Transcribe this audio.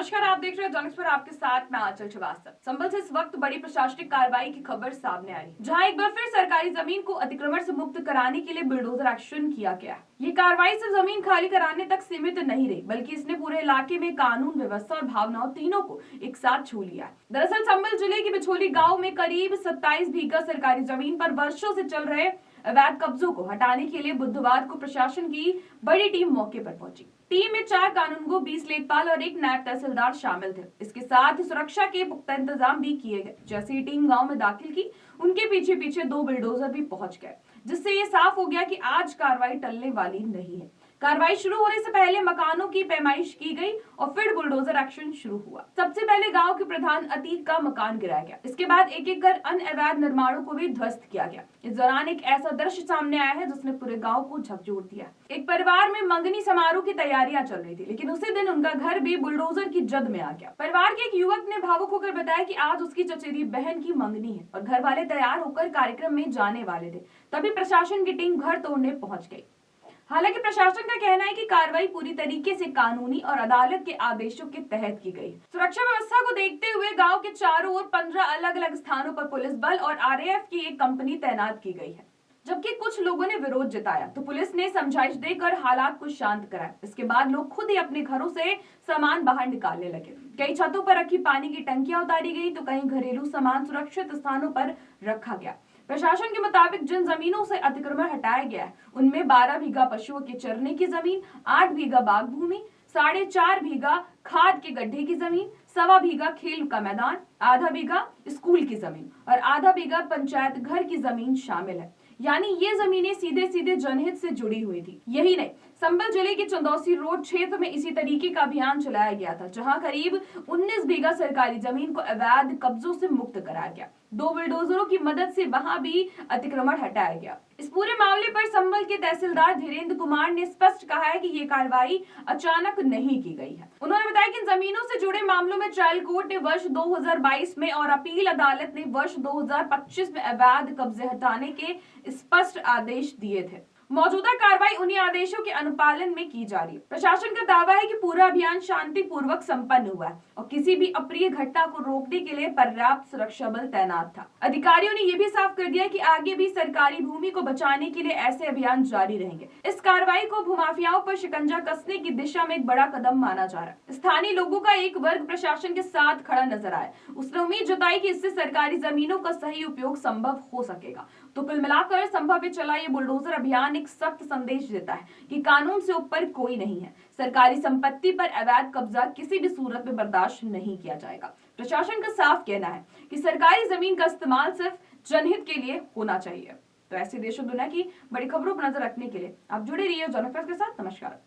नमस्कार, आप देख रहे हैं जॉनिक्स पर। आपके साथ मैं आंचल श्रीवास्तव। संभल से इस वक्त बड़ी प्रशासनिक कार्रवाई की खबर सामने आ रही है, जहां एक बार फिर सरकारी जमीन को अतिक्रमण से मुक्त कराने के लिए बुलडोजर एक्शन किया गया है। ये कार्रवाई सिर्फ जमीन खाली कराने तक सीमित नहीं रही, बल्कि इसने पूरे इलाके में कानून व्यवस्था और भावनाओं तीनों को एक साथ छू लिया है। दरअसल संभल जिले के बिछोली गाँव में करीब 27 बीघा सरकारी जमीन पर वर्षों से चल रहे अवैध कब्जों को हटाने के लिए बुधवार को प्रशासन की बड़ी टीम मौके पर पहुंची। टीम में 4 कानूनगो, 20 लेखपाल और 1 नायब तहसीलदार शामिल थे। इसके साथ सुरक्षा के पुख्ता इंतजाम भी किए गए। जैसे ही टीम गांव में दाखिल की, उनके पीछे पीछे 2 बुलडोजर भी पहुंच गए, जिससे ये साफ हो गया कि आज कार्रवाई टलने वाली नहीं है। कार्रवाई शुरू होने से पहले मकानों की पैमाइश की गई और फिर बुलडोजर एक्शन शुरू हुआ। सबसे पहले गांव के प्रधान अतीक का मकान गिराया गया। इसके बाद एक एक कर अन्य अवैध निर्माणों को भी ध्वस्त किया गया। इस दौरान एक ऐसा दृश्य सामने आया है जिसने पूरे गांव को झकझोर दिया। एक परिवार में मंगनी समारोह की तैयारियां चल रही थी, लेकिन उसी दिन उनका घर भी बुलडोजर की जद में आ गया। परिवार के एक युवक ने भावुक होकर बताया कि आज उसकी चचेरी बहन की मंगनी है और घर वाले तैयार होकर कार्यक्रम में जाने वाले थे। तभी प्रशासन की टीम घर तोड़ने पहुंच गई। हालांकि प्रशासन का कहना है कि कार्रवाई पूरी तरीके से कानूनी और अदालत के आदेशों के तहत की गई। सुरक्षा व्यवस्था को देखते हुए गांव के चारों ओर 15 अलग अलग स्थानों पर पुलिस बल और आरएएफ की एक कंपनी तैनात की गई है। जबकि कुछ लोगों ने विरोध जताया तो पुलिस ने समझाइश देकर हालात को शांत कराया। इसके बाद लोग खुद ही अपने घरों से सामान बाहर निकालने लगे। कई छतों पर रखी पानी की टंकियां उतारी गई तो कहीं घरेलू सामान सुरक्षित स्थानों पर रखा गया। प्रशासन के मुताबिक जिन जमीनों से अतिक्रमण हटाया गया है, उनमें 12 बीघा पशुओं के चरने की जमीन, 8 बीघा बाग भूमि, 4.5 बीघा खाद के गड्ढे की जमीन, 1.25 बीघा खेल का मैदान, आधा बीघा स्कूल की जमीन और आधा बीघा पंचायत घर की जमीन शामिल है। यानी ये जमीनें सीधे सीधे जनहित से जुड़ी हुई थी। यही नहीं, संभल जिले के चंदौसी रोड क्षेत्र में इसी तरीके का अभियान चलाया गया था, जहां करीब 19 बीघा सरकारी जमीन को अवैध कब्जों से मुक्त कराया गया। 2 बुलडोजरों की मदद से वहां भी अतिक्रमण हटाया गया। इस पूरे मामले पर संभल के तहसीलदार धीरेन्द्र कुमार ने स्पष्ट कहा है कि ये कार्रवाई अचानक नहीं की गई है। उन्होंने बताया कि इन जमीनों से जुड़े मामलों में ट्रायल कोर्ट ने वर्ष 2022 में और अपील अदालत ने वर्ष 2025 में अवैध कब्जे हटाने के स्पष्ट आदेश दिए थे। मौजूदा कार्रवाई उन्हीं आदेशों के अनुपालन में की जा रही है। प्रशासन का दावा है कि पूरा अभियान शांतिपूर्वक संपन्न हुआ है और किसी भी अप्रिय घटना को रोकने के लिए पर्याप्त सुरक्षा बल तैनात था। अधिकारियों ने यह भी साफ कर दिया कि आगे भी सरकारी भूमि को बचाने के लिए ऐसे अभियान जारी रहेंगे। इस कार्रवाई को भूमाफियाओं पर शिकंजा कसने की दिशा में एक बड़ा कदम माना जा रहा है। स्थानीय लोगों का एक वर्ग प्रशासन के साथ खड़ा नजर आया। उसने उम्मीद जताई कि इससे सरकारी जमीनों का सही उपयोग संभव हो सकेगा। तो कुल मिलाकर संभव में चला ये बुलडोजर अभियान एक सख्त संदेश देता है कि कानून से ऊपर कोई नहीं है। सरकारी संपत्ति पर अवैध कब्जा किसी भी सूरत में बर्दाश्त नहीं किया जाएगा। प्रशासन का साफ कहना है कि सरकारी जमीन का इस्तेमाल सिर्फ जनहित के लिए होना चाहिए। तो ऐसी देश और दुनिया की बड़ी खबरों पर नजर रखने के लिए आप जुड़े रहिए जॉनिक्स के साथ। नमस्कार।